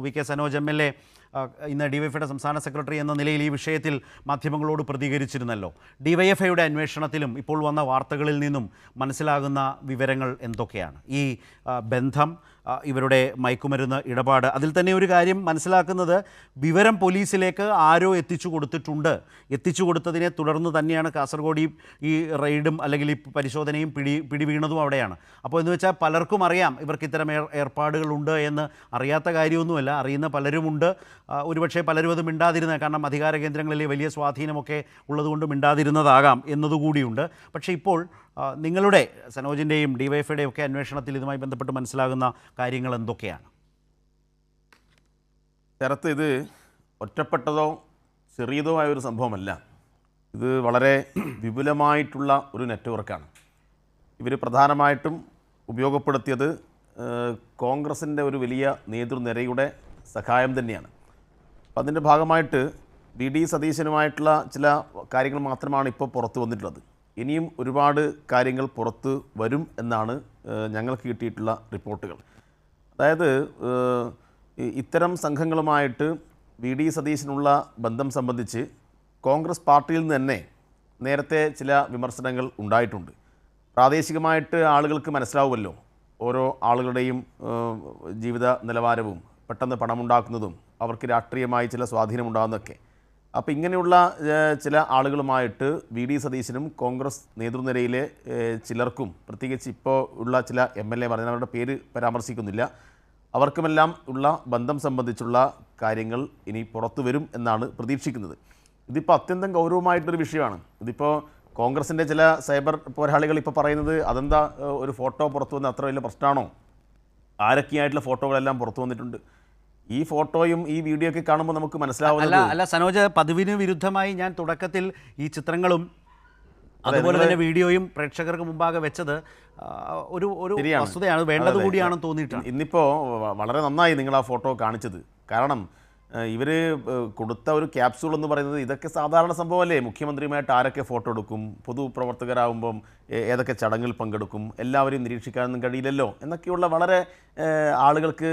VK. Sanoj MLA ഇന്ന് ഡിവൈഎഫ്ഐയുടെ സംസ്ഥാന സെക്രട്ടറി എന്ന നിലയിൽ ഈ വിഷയത്തിൽ മാധ്യമങ്ങളോട് പ്രതികരിച്ചിരുന്നല്ലോ. ഡിവൈഎഫ്ഐയുടെ അന്വേഷണത്തിലും ഇപ്പോൾ വന്ന വാർത്തകളിൽ നിന്നും മനസ്സിലാകുന്ന വിവരങ്ങൾ എന്തൊക്കെയാണ്? ഈ ബന്ധം, ഇവരുടെ മയക്കുമരുന്ന് ഇടപാട്, അതിൽ തന്നെ ഒരു കാര്യം മനസ്സിലാക്കുന്നത് വിവരം പോലീസിലേക്ക് ആരോ എത്തിച്ചു കൊടുത്തിട്ടുണ്ട്. എത്തിച്ചു കൊടുത്തതിനെ തുടർന്ന് തന്നെയാണ് കാസർഗോഡ് ഈ റെയ്ഡും അല്ലെങ്കിൽ ഈ പരിശോധനയും പിടി വീണതും അവിടെയാണ്. അപ്പോൾ എന്ന് വെച്ചാൽ പലർക്കും അറിയാം ഇവർക്ക് ഇത്തരം ഏർപ്പാടുകളുണ്ട് എന്ന്. അറിയാത്ത കാര്യമൊന്നുമല്ല, അറിയുന്ന പലരുമുണ്ട്. ഒരുപക്ഷെ പലരും അത് മിണ്ടാതിരുന്നത് കാരണം അധികാര കേന്ദ്രങ്ങളിൽ വലിയ സ്വാധീനമൊക്കെ ഉള്ളതുകൊണ്ട് മിണ്ടാതിരുന്നതാകാം എന്നതുകൂടിയുണ്ട്. പക്ഷേ ഇപ്പോൾ നിങ്ങളുടെ സനോജിൻ്റെയും ഡിവൈഎഫ്ഐയുടെയും ഒക്കെ അന്വേഷണത്തിൽ ഇതുമായി ബന്ധപ്പെട്ട് മനസ്സിലാകുന്ന കാര്യങ്ങൾ എന്തൊക്കെയാണ്? ശരത്ത്, ഇത് ഒറ്റപ്പെട്ടതോ ചെറിയതോ ആയ ഒരു സംഭവമല്ല. ഇത് വളരെ വിപുലമായിട്ടുള്ള ഒരു നെറ്റ്വർക്കാണ്. ഇവർ പ്രധാനമായിട്ടും ഉപയോഗപ്പെടുത്തിയത് കോൺഗ്രസിൻ്റെ ഒരു വലിയ നേതൃനിരയുടെ സഹായം തന്നെയാണ്. അപ്പം അതിൻ്റെ ഭാഗമായിട്ട് വി.ഡി. സതീശനുമായിട്ടുള്ള ചില കാര്യങ്ങൾ മാത്രമാണ് ഇപ്പോൾ പുറത്തു വന്നിട്ടുള്ളത്. ഇനിയും ഒരുപാട് കാര്യങ്ങൾ പുറത്ത് വരും എന്നാണ് ഞങ്ങൾക്ക് കിട്ടിയിട്ടുള്ള റിപ്പോർട്ടുകൾ. അതായത് ഇത്തരം സംഘങ്ങളുമായിട്ട് വി.ഡി. സതീശനുള്ള ബന്ധം സംബന്ധിച്ച് കോൺഗ്രസ് പാർട്ടിയിൽ നിന്ന് തന്നെ നേരത്തെ ചില വിമർശനങ്ങൾ ഉണ്ടായിട്ടുണ്ട്. പ്രാദേശികമായിട്ട് ആളുകൾക്ക് മനസ്സിലാവുമല്ലോ ഓരോ ആളുകളുടെയും ജീവിത നിലവാരവും, പെട്ടെന്ന് പണമുണ്ടാക്കുന്നതും അവർക്ക് രാഷ്ട്രീയമായി ചില സ്വാധീനമുണ്ടാകുന്നതൊക്കെ. അപ്പോൾ ഇങ്ങനെയുള്ള ചില ആളുകളുമായിട്ട് വി.ഡി. സതീശനും കോൺഗ്രസ് നേതൃനിരയിലെ ചിലർക്കും, പ്രത്യേകിച്ച് ഇപ്പോൾ ഉള്ള ചില എം.എൽ.എ പറഞ്ഞവരുടെ പേര് പരാമർശിക്കുന്നില്ല, അവർക്കുമെല്ലാം ഉള്ള ബന്ധം സംബന്ധിച്ചുള്ള കാര്യങ്ങൾ ഇനി പുറത്തു വരും എന്നാണ് പ്രതീക്ഷിക്കുന്നത്. ഇതിപ്പോൾ അത്യന്തം ഗൗരവമായിട്ടൊരു വിഷയമാണ്. ഇതിപ്പോൾ കോൺഗ്രസിൻ്റെ ചില സൈബർ പോരാളികൾ ഇപ്പോൾ പറയുന്നത് അതെന്താ ഒരു ഫോട്ടോ പുറത്തു വന്ന അത്ര വലിയ പ്രശ്നമാണോ? ആരൊക്കെയായിട്ടുള്ള ഫോട്ടോകളെല്ലാം പുറത്തു വന്നിട്ടുണ്ട്. ഈ ഫോട്ടോയും ഈ വീഡിയോ ഒക്കെ കാണുമ്പോൾ നമുക്ക് മനസ്സിലാവുന്നത് അല്ല സനോജ്, പതിവിന് വിരുദ്ധമായി ഞാൻ തുടക്കത്തിൽ ഈ ചിത്രങ്ങളും അതുപോലെ തന്നെ വീഡിയോയും പ്രേക്ഷകർക്ക് മുമ്പാകെ വെച്ചത് ഒരു വസ്തുതയാണ്, വേണ്ടത് കൂടിയാണെന്ന് തോന്നിയിട്ടാണ്. ഇന്നിപ്പോൾ വളരെ നന്നായി നിങ്ങൾ ആ ഫോട്ടോ കാണിച്ചത്. കാരണം ഇവർ കൊടുത്ത ഒരു ക്യാപ്സൂൾ എന്ന് പറയുന്നത് ഇതൊക്കെ സാധാരണ സംഭവമല്ലേ. മുഖ്യമന്ത്രിയുമായിട്ട് ആരൊക്കെ ഫോട്ടോ എടുക്കും, പൊതുപ്രവർത്തകരാകുമ്പം ഏതൊക്കെ ചടങ്ങിൽ പങ്കെടുക്കും, എല്ലാവരെയും നിരീക്ഷിക്കാനൊന്നും കഴിയില്ലല്ലോ എന്നൊക്കെയുള്ള വളരെ ആളുകൾക്ക്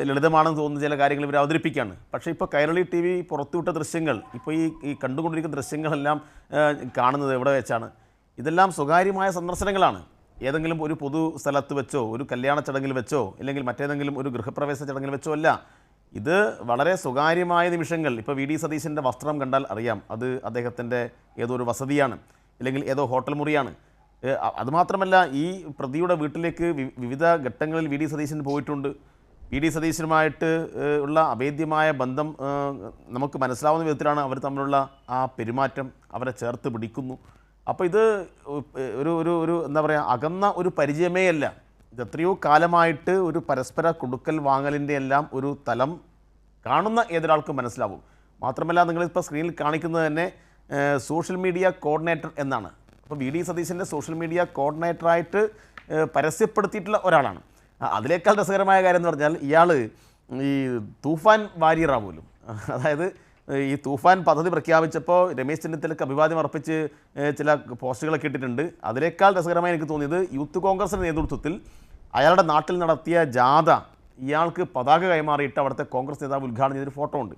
ലളിതമാണെന്ന് തോന്നുന്ന ചില കാര്യങ്ങൾ ഇവർ അവതരിപ്പിക്കുകയാണ്. പക്ഷേ ഇപ്പോൾ കൈരളി TV പുറത്തുവിട്ട ദൃശ്യങ്ങൾ, ഇപ്പോൾ ഈ കണ്ടുകൊണ്ടിരിക്കുന്ന ദൃശ്യങ്ങളെല്ലാം കാണുന്നത് എവിടെ വെച്ചാണ്? ഇതെല്ലാം സ്വകാര്യമായ സന്ദർശനങ്ങളാണ്. ഏതെങ്കിലും ഒരു പൊതു സ്ഥലത്ത് വെച്ചോ, ഒരു കല്യാണ ചടങ്ങിൽ വെച്ചോ, അല്ലെങ്കിൽ മറ്റേതെങ്കിലും ഒരു ഗൃഹപ്രവേശ ചടങ്ങിൽ വെച്ചോ അല്ല. ഇത് വളരെ സ്വകാര്യമായ നിമിഷങ്ങൾ. ഇപ്പോൾ വി.ഡി. സതീശൻ്റെ വസ്ത്രം കണ്ടാൽ അറിയാം അത് അദ്ദേഹത്തിൻ്റെ ഏതോ ഒരു വസതിയാണ്, അല്ലെങ്കിൽ ഏതോ ഹോട്ടൽ മുറിയാണ്. അതുമാത്രമല്ല, ഈ പ്രതിയുടെ വീട്ടിലേക്ക് വിവിധ ഘട്ടങ്ങളിൽ വി.ഡി. സതീശൻ പോയിട്ടുണ്ട്. വി.ഡി. സതീശനുമായിട്ട് ഉള്ള അഭേദ്യമായ ബന്ധം നമുക്ക് മനസ്സിലാവുന്ന വിധത്തിലാണ് അവർ തമ്മിലുള്ള ആ പെരുമാറ്റം. അവരെ ചേർത്ത് പിടിക്കുന്നു. അപ്പോൾ ഇത് ഒരു എന്താ പറയുക, അകന്ന ഒരു പരിചയമേ അല്ല. ഇത് എത്രയോ കാലമായിട്ട് ഒരു പരസ്പര കൊടുക്കൽ വാങ്ങലിൻ്റെ എല്ലാം ഒരു തലം കാണുന്ന ഏതൊരാൾക്കും മനസ്സിലാവും. മാത്രമല്ല, നിങ്ങളിപ്പോൾ സ്ക്രീനിൽ കാണിക്കുന്നത് തന്നെ സോഷ്യൽ മീഡിയ കോർഡിനേറ്റർ എന്നാണ്. അപ്പോൾ വി.ഡി. സതീശൻ്റെ സോഷ്യൽ മീഡിയ കോർഡിനേറ്ററായിട്ട് പരസ്യപ്പെടുത്തിയിട്ടുള്ള ഒരാളാണ്. അതിനേക്കാൾ രസകരമായ കാര്യം എന്ന് പറഞ്ഞാൽ ഇയാൾ ഈ തൂഫാൻ വാരിയറാ പോലും. അതായത് ഈ തൂഫാൻ പദ്ധതി പ്രഖ്യാപിച്ചപ്പോൾ രമേശ് ചെന്നിത്തലയ്ക്ക് അഭിവാദ്യം അർപ്പിച്ച് ചില പോസ്റ്റുകളൊക്കെ ഇട്ടിട്ടുണ്ട്. അതിനേക്കാൾ രസകരമായി എനിക്ക് തോന്നിയത് യൂത്ത് കോൺഗ്രസിൻ്റെ നേതൃത്വത്തിൽ അയാളുടെ നാട്ടിൽ നടത്തിയ ജാഥ ഇയാൾക്ക് പതാക കൈമാറിയിട്ട് അവിടുത്തെ കോൺഗ്രസ് നേതാവ് ഉദ്ഘാടനം ചെയ്തൊരു ഫോട്ടോ ഉണ്ട്.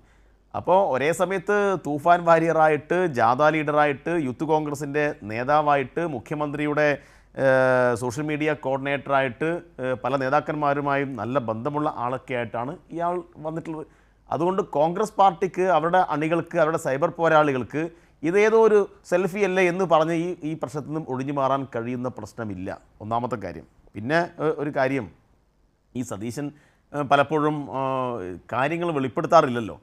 അപ്പോൾ ഒരേ സമയത്ത് തൂഫാൻ വാരിയറായിട്ട്, ജാഥ ലീഡറായിട്ട്, യൂത്ത് കോൺഗ്രസിൻ്റെ നേതാവായിട്ട്, മുഖ്യമന്ത്രിയുടെ സോഷ്യൽ മീഡിയ കോർഡിനേറ്ററായിട്ട്, പല നേതാക്കന്മാരുമായും നല്ല ബന്ധമുള്ള ആളൊക്കെ ആയിട്ടാണ് ഇയാൾ വന്നിട്ടുള്ളത്. അതുകൊണ്ട് കോൺഗ്രസ് പാർട്ടിക്ക്, അവരുടെ അണികൾക്ക്, അവരുടെ സൈബർ പോരാളികൾക്ക് ഇതേതോ ഒരു സെൽഫി അല്ലേ എന്ന് പറഞ്ഞ് ഈ പ്രശ്നത്തിൽ നിന്നും ഒഴിഞ്ഞു മാറാൻ കഴിയുന്ന പ്രശ്നമില്ല. ഒന്നാമത്തെ കാര്യം. പിന്നെ ഒരു കാര്യം, ഈ സതീശൻ പലപ്പോഴും കാര്യങ്ങൾ വെളിപ്പെടുത്താറില്ലല്ലോ.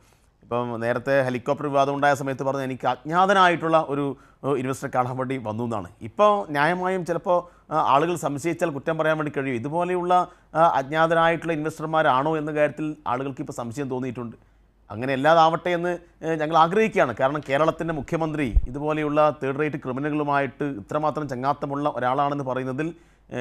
ഇപ്പം നേരത്തെ ഹെലികോപ്റ്റർ വിവാദം ഉണ്ടായ സമയത്ത് പറഞ്ഞു എനിക്ക് അജ്ഞാതനായിട്ടുള്ള ഒരു ഇൻവെസ്റ്ററെ കാണാൻ വേണ്ടി വന്നു എന്നാണ്. ഇപ്പോൾ ന്യായമായും ചിലപ്പോൾ ആളുകൾ സംശയിച്ചാൽ കുറ്റം പറയാൻ വേണ്ടി കഴിയും. ഇതുപോലെയുള്ള അജ്ഞാതനായിട്ടുള്ള ഇൻവെസ്റ്റർമാരാണോ എന്ന കാര്യത്തിൽ ആളുകൾക്ക് ഇപ്പോൾ സംശയം തോന്നിയിട്ടുണ്ട്. അങ്ങനെ അല്ലാതാവട്ടെ എന്ന് ഞങ്ങൾ ആഗ്രഹിക്കുകയാണ്. കാരണം കേരളത്തിൻ്റെ മുഖ്യമന്ത്രി ഇതുപോലെയുള്ള തേർഡ് റേറ്റ് ക്രിമിനലുകളുമായിട്ട് ഇത്രമാത്രം ചങ്ങാത്തമുള്ള ഒരാളാണെന്ന് പറയുന്നതിൽ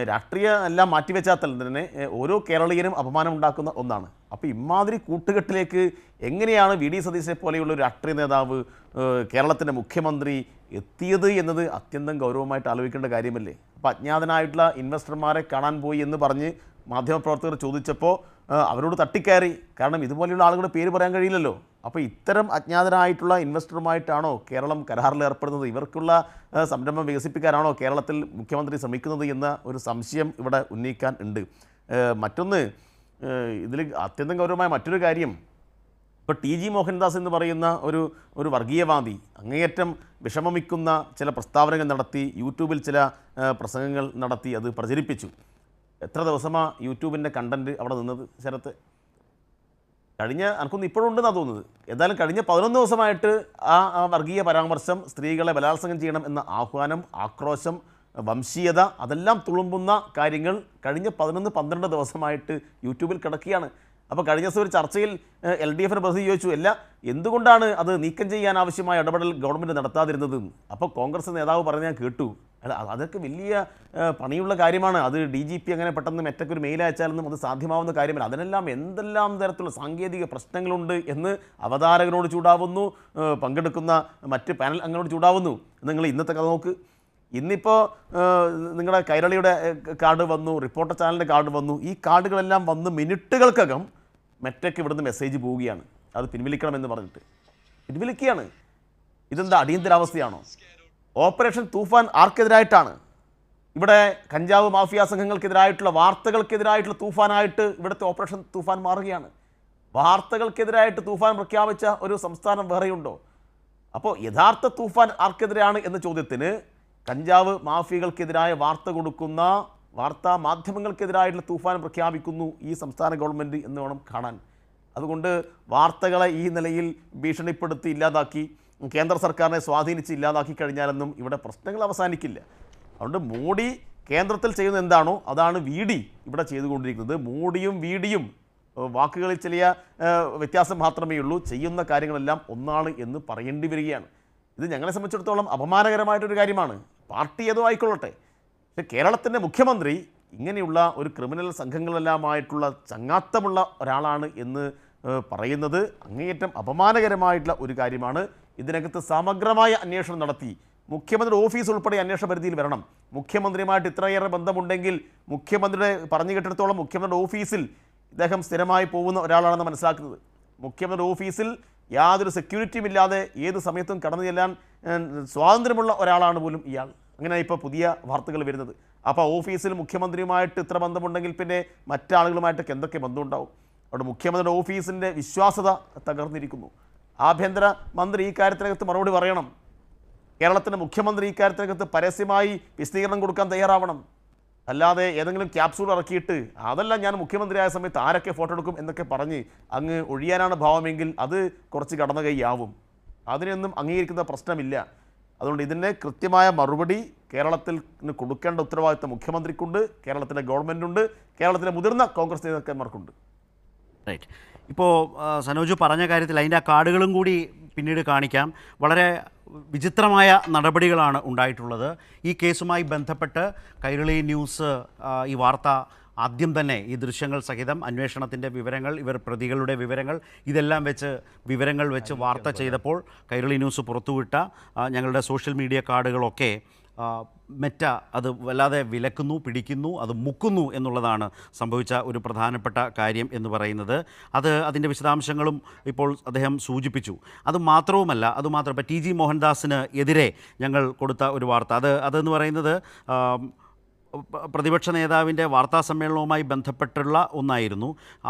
രാഷ്ട്രീയ എല്ലാം മാറ്റിവെച്ചാൽ തന്നെ ഓരോ കേരളീയനും അപമാനം ഉണ്ടാക്കുന്ന ഒന്നാണ്. അപ്പോൾ ഇമാതിരി കൂട്ടുകെട്ടിലേക്ക് എങ്ങനെയാണ് വി.ഡി. സതീശനെ പോലെയുള്ള ഒരു രാഷ്ട്രീയ നേതാവ്, കേരളത്തിൻ്റെ മുഖ്യമന്ത്രി എത്തിയത് എന്നത് അത്യന്തം ഗൗരവമായിട്ട് ആലോചിക്കേണ്ട കാര്യമല്ലേ. അപ്പോൾ അജ്ഞാതനായിട്ടുള്ള ഇൻവെസ്റ്റർമാരെ കാണാൻ പോയി എന്ന് പറഞ്ഞ് മാധ്യമപ്രവർത്തകർ ചോദിച്ചപ്പോൾ അവരോട് തട്ടിക്കയറി. കാരണം ഇതുപോലെയുള്ള ആളുകളുടെ പേര് പറയാൻ കഴിയില്ലല്ലോ. അപ്പോൾ ഇത്തരം അജ്ഞാതരായിട്ടുള്ള ഇൻവെസ്റ്ററുമായിട്ടാണോ കേരളം കരാറിൽ ഏർപ്പെടുന്നത്? ഇവർക്കുള്ള സംരംഭം വികസിപ്പിക്കാനാണോ കേരളത്തിൽ മുഖ്യമന്ത്രി ശ്രമിക്കുന്നത് എന്ന ഒരു സംശയം ഇവിടെ ഉന്നയിക്കാൻ ഉണ്ട്. മറ്റൊന്ന്, ഇതിൽ അത്യന്തം ഗൗരവമായ മറ്റൊരു കാര്യം, ഇപ്പോൾ ടി.ജി. മോഹൻദാസ് എന്ന് പറയുന്ന ഒരു വർഗീയവാദി അങ്ങേയറ്റം വിഷമമിക്കുന്ന ചില പ്രസ്താവനകൾ നടത്തി, യൂട്യൂബിൽ ചില പ്രസംഗങ്ങൾ നടത്തി, അത് പ്രചരിപ്പിച്ചു. എത്ര ദിവസമാണ് യൂട്യൂബിൻ്റെ കണ്ടൻറ്റ് അവിടെ നിന്നത് ശരത്ത്? എനിക്കൊന്ന് ഇപ്പോഴും ഉണ്ടെന്നാണ് തോന്നുന്നത്. എന്തായാലും കഴിഞ്ഞ 11 ദിവസമായിട്ട് ആ വർഗീയ പരാമർശം, സ്ത്രീകളെ ബലാത്സംഗം ചെയ്യണം എന്ന ആഹ്വാനം, ആക്രോശം, വംശീയത, അതെല്ലാം തുളുമ്പുന്ന കാര്യങ്ങൾ കഴിഞ്ഞ 11-12 ദിവസമായിട്ട് യൂട്യൂബിൽ കിടക്കുകയാണ്. അപ്പോൾ കഴിഞ്ഞ ദിവസം ഒരു ചർച്ചയിൽ LDF-ന്റെ പ്രതിനിധി ചോദിച്ചു, എന്തുകൊണ്ടാണ് അത് നീക്കം ചെയ്യാൻ ആവശ്യമായ ഇടപെടൽ ഗവൺമെൻറ് നടത്താതിരുന്നത്? അപ്പോൾ കോൺഗ്രസ് നേതാവ് പറഞ്ഞ് ഞാൻ കേട്ടു, അതൊക്കെ വലിയ പണിയുള്ള കാര്യമാണ്. അത് DGP അങ്ങനെ പെട്ടെന്ന് മെറ്റയ്ക്ക് ഒരു മെയിൽ അയച്ചാലൊന്നും അത് സാധ്യമാവുന്ന കാര്യമല്ല. അതിനെല്ലാം എന്തെല്ലാം തരത്തിലുള്ള സാങ്കേതിക പ്രശ്നങ്ങളുണ്ട് എന്ന് അവതാരകനോട് ചൂടാവുന്നു, പങ്കെടുക്കുന്ന മറ്റ് പാനൽ അംഗങ്ങളോട് ചൂടാവുന്നു. നിങ്ങൾ ഇന്നത്തെ കഥ നോക്ക്. ഇന്നിപ്പോൾ നിങ്ങളുടെ കൈരളിയുടെ കാർഡ് വന്നു, റിപ്പോർട്ടർ ചാനലിൻ്റെ കാർഡ് വന്നു. ഈ കാർഡുകളെല്ലാം വന്ന് മിനിറ്റുകൾക്കകം മെറ്റയ്ക്ക് ഇവിടുന്ന് മെസ്സേജ് പോവുകയാണ്, അത് പിൻവലിക്കണമെന്ന് പറഞ്ഞിട്ട്. പിൻവലിക്കുകയാണ്. ഇതെന്താ അടിയന്തരാവസ്ഥയാണോ? ഓപ്പറേഷൻ തൂഫാൻ ആർക്കെതിരായിട്ടാണ്? ഇവിടെ കഞ്ചാവ് മാഫിയ സംഘങ്ങൾക്കെതിരായിട്ടുള്ള, വാർത്തകൾക്കെതിരായിട്ടുള്ള തൂഫാനായിട്ട് ഇവിടുത്തെ ഓപ്പറേഷൻ തൂഫാൻ മാറുകയാണ്. വാർത്തകൾക്കെതിരായിട്ട് തൂഫാൻ പ്രഖ്യാപിച്ച ഒരു സംസ്ഥാനം വേറെയുണ്ടോ? അപ്പോൾ യഥാർത്ഥ തൂഫാൻ ആർക്കെതിരെയാണ് എന്ന ചോദ്യത്തിന് കഞ്ചാവ് മാഫിയകൾക്കെതിരായ വാർത്ത കൊടുക്കുന്ന വാർത്താ മാധ്യമങ്ങൾക്കെതിരായിട്ടുള്ള തൂഫാൻ പ്രഖ്യാപിക്കുന്നു ഈ സംസ്ഥാന ഗവൺമെൻറ് എന്ന് വേണം കാണാൻ. അതുകൊണ്ട് വാർത്തകളെ ഈ നിലയിൽ ഭീഷണിപ്പെടുത്തി ഇല്ലാതാക്കി, കേന്ദ്ര സർക്കാരിനെ സ്വാധീനിച്ച് ഇല്ലാതാക്കി കഴിഞ്ഞാലൊന്നും ഇവിടെ പ്രശ്നങ്ങൾ അവസാനിക്കില്ല. അതുകൊണ്ട് മോഡി കേന്ദ്രത്തിൽ ചെയ്യുന്ന എന്താണോ അതാണ് VD ഇവിടെ ചെയ്തുകൊണ്ടിരിക്കുന്നത്. മോഡിയും VDയും വാക്കുകളിൽ ചെറിയ വ്യത്യാസം മാത്രമേ ഉള്ളൂ, ചെയ്യുന്ന കാര്യങ്ങളെല്ലാം ഒന്നാണ് എന്ന് പറയേണ്ടി വരികയാണ്. ഇത് ഞങ്ങളെ സംബന്ധിച്ചിടത്തോളം അപമാനകരമായിട്ടൊരു കാര്യമാണ്. പാർട്ടി ഏതോ ആയിക്കൊള്ളട്ടെ, പക്ഷേ കേരളത്തിൻ്റെ മുഖ്യമന്ത്രി ഇങ്ങനെയുള്ള ഒരു ക്രിമിനൽ സംഘങ്ങളെല്ലാമായിട്ടുള്ള ചങ്ങാത്തമുള്ള ഒരാളാണ് എന്ന് പറയുന്നത് അങ്ങേയറ്റം അപമാനകരമായിട്ടുള്ള ഒരു കാര്യമാണ്. ഇതിനകത്ത് സമഗ്രമായ അന്വേഷണം നടത്തി മുഖ്യമന്ത്രി ഓഫീസ് ഉൾപ്പെടെ അന്വേഷണ പരിധിയിൽ വരണം. മുഖ്യമന്ത്രിയുമായിട്ട് ഇത്രയേറെ ബന്ധമുണ്ടെങ്കിൽ മുഖ്യമന്ത്രിയുടെ പറഞ്ഞു കേട്ടിടത്തോളം മുഖ്യമന്ത്രിയുടെ ഓഫീസിൽ ഇദ്ദേഹം സ്ഥിരമായി പോകുന്ന ഒരാളാണെന്ന് മനസ്സിലാക്കുന്നത്. മുഖ്യമന്ത്രിയുടെ ഓഫീസിൽ യാതൊരു സെക്യൂരിറ്റിയും ഇല്ലാതെ ഏത് സമയത്തും കടന്നു ചെല്ലാൻ സ്വാതന്ത്ര്യമുള്ള ഒരാളാണ് പോലും ഇയാൾ. അങ്ങനെ ഇപ്പോൾ പുതിയ വാർത്തകൾ വരുന്നത്. അപ്പോൾ ഓഫീസിൽ മുഖ്യമന്ത്രിയുമായിട്ട് ഇത്ര ബന്ധമുണ്ടെങ്കിൽ പിന്നെ മറ്റാളുകളുമായിട്ടൊക്കെ എന്തൊക്കെ ബന്ധമുണ്ടാവും? അവിടെ മുഖ്യമന്ത്രിയുടെ ഓഫീസിൻ്റെ വിശ്വാസ്യത തകർന്നിരിക്കുന്നു. ആഭ്യന്തര മന്ത്രി ഈ കാര്യത്തിനകത്ത് മറുപടി പറയണം. കേരളത്തിൻ്റെ മുഖ്യമന്ത്രി ഈ കാര്യത്തിനകത്ത് പരസ്യമായി വിശദീകരണം കൊടുക്കാൻ തയ്യാറാവണം. അല്ലാതെ ഏതെങ്കിലും ക്യാപ്സൂൾ ഇറക്കിയിട്ട് അതെല്ലാം ഞാൻ മുഖ്യമന്ത്രിയായ സമയത്ത് ആരൊക്കെ ഫോട്ടോ എടുക്കും എന്നൊക്കെ പറഞ്ഞ് അങ്ങ് ഒഴിയാനാണ് ഭാവമെങ്കിൽ അത് കുറച്ച് കടന്ന കൈയാവും. അതിനൊന്നും അംഗീകരിക്കുന്ന പ്രശ്നമില്ല. അതുകൊണ്ട് ഇതിൻ്റെ കൃത്യമായ മറുപടി കേരളത്തിൽ കൊടുക്കേണ്ട ഉത്തരവാദിത്തം മുഖ്യമന്ത്രിക്കുണ്ട്, കേരളത്തിലെ ഗവൺമെൻറ്റുണ്ട്, കേരളത്തിലെ മുതിർന്ന കോൺഗ്രസ് നേതാക്കന്മാർക്കുണ്ട്. റൈറ്റ്. ഇപ്പോൾ സനോജ് പറഞ്ഞ കാര്യത്തിൽ അതിൻ്റെ ആ കാർഡുകളും കൂടി പിന്നീട് കാണിക്കാം. വളരെ വിചിത്രമായ നടപടികളാണ് ഉണ്ടായിട്ടുള്ളത്. ഈ കേസുമായി ബന്ധപ്പെട്ട് കൈരളി ന്യൂസ് ഈ വാർത്ത ആദ്യം തന്നെ ഈ ദൃശ്യങ്ങൾ സഹിതം അന്വേഷണത്തിൻ്റെ വിവരങ്ങൾ, ഇവർ പ്രതികളുടെ വിവരങ്ങൾ, ഇതെല്ലാം വിവരങ്ങൾ വെച്ച് വാർത്ത ചെയ്തപ്പോൾ കൈരളി ന്യൂസ് പുറത്തുവിട്ട ഞങ്ങളുടെ സോഷ്യൽ മീഡിയ കാർഡുകളൊക്കെ മെറ്റ അത് വല്ലാതെ വിലക്കുന്നു, പിടിക്കുന്നു, അത് മുക്കുന്നു എന്നുള്ളതാണ് സംഭവിച്ച ഒരു പ്രധാനപ്പെട്ട കാര്യം എന്ന് പറയുന്നത്. അതിൻ്റെ വിശദാംശങ്ങളും ഇപ്പോൾ അദ്ദേഹം സൂചിപ്പിച്ചു. അതുമാത്രവുമല്ല, ഇപ്പോൾ ടി.ജി. മോഹൻദാസിന് എതിരെ ഞങ്ങൾ കൊടുത്ത ഒരു വാർത്ത അതെന്ന് പറയുന്നത് പ്രതിപക്ഷ നേതാവിൻ്റെ വാർത്താ സമ്മേളനവുമായി ബന്ധപ്പെട്ടുള്ള ഒന്നായിരുന്നു.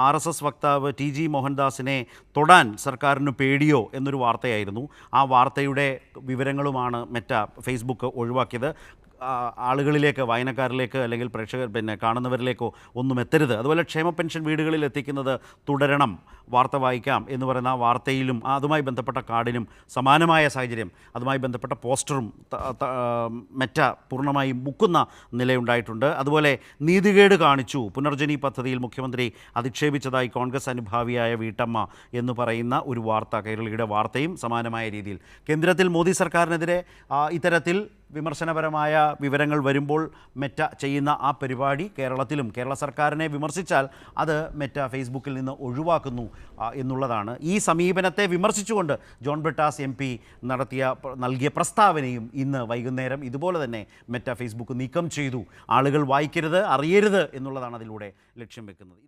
RSS വക്താവ് ടി.ജി. മോഹൻദാസിനെ തൊടാൻ സർക്കാരിന് പേടിയോ എന്നൊരു വാർത്തയായിരുന്നു. ആ വാർത്തയുടെ വിവരങ്ങളുമാണ് മെറ്റ ഫേസ്ബുക്ക് ഒഴിവാക്കിയത്. ആളുകളിലേക്ക്, വായനക്കാരിലേക്ക് അല്ലെങ്കിൽ കാണുന്നവരിലേക്കോ ഒന്നും എത്തരുത്. അതുപോലെ ക്ഷേമ പെൻഷൻ വീടുകളിൽ എത്തിക്കുന്നത് തുടരണം, വാർത്ത വായിക്കാം എന്ന് പറയുന്ന ആ വാർത്തയിലും അതുമായി ബന്ധപ്പെട്ട കാർഡിനും സമാനമായ സാഹചര്യം, അതുമായി ബന്ധപ്പെട്ട പോസ്റ്ററും മെറ്റ പൂർണ്ണമായും മുക്കുന്ന നിലയുണ്ടായിട്ടുണ്ട്. അതുപോലെ നീതികേട് കാണിച്ചു, പുനർജനി പദ്ധതിയിൽ മുഖ്യമന്ത്രി അധിക്ഷേപിച്ചതായി കോൺഗ്രസ് അനുഭാവിയായ വീട്ടമ്മ എന്ന് പറയുന്ന ഒരു വാർത്ത, കൈരളിയുടെ വാർത്തയും സമാനമായ രീതിയിൽ കേന്ദ്രത്തിൽ മോദി സർക്കാരിനെതിരെ ഇത്തരത്തിൽ വിമർശനപരമായ വിവരങ്ങൾ വരുമ്പോൾ മെറ്റ ചെയ്യുന്ന ആ പരിപാടി കേരളത്തിലും കേരള സർക്കാരിനെ വിമർശിച്ചാൽ അത് മെറ്റ ഫേസ്ബുക്കിൽ നിന്ന് ഒഴിവാക്കുന്നു എന്നുള്ളതാണ്. ഈ സമീപനത്തെ വിമർശിച്ചുകൊണ്ട് ജോൺ ബ്രിട്ടാസ് MP നൽകിയ പ്രസ്താവനയും ഇന്ന് വൈകുന്നേരം ഇതുപോലെ തന്നെ മെറ്റ ഫേസ്ബുക്ക് നീക്കം ചെയ്തു. ആളുകൾ വായിക്കരുത്, അറിയരുത് എന്നുള്ളതാണ് അതിലൂടെ ലക്ഷ്യം വെക്കുന്നത്.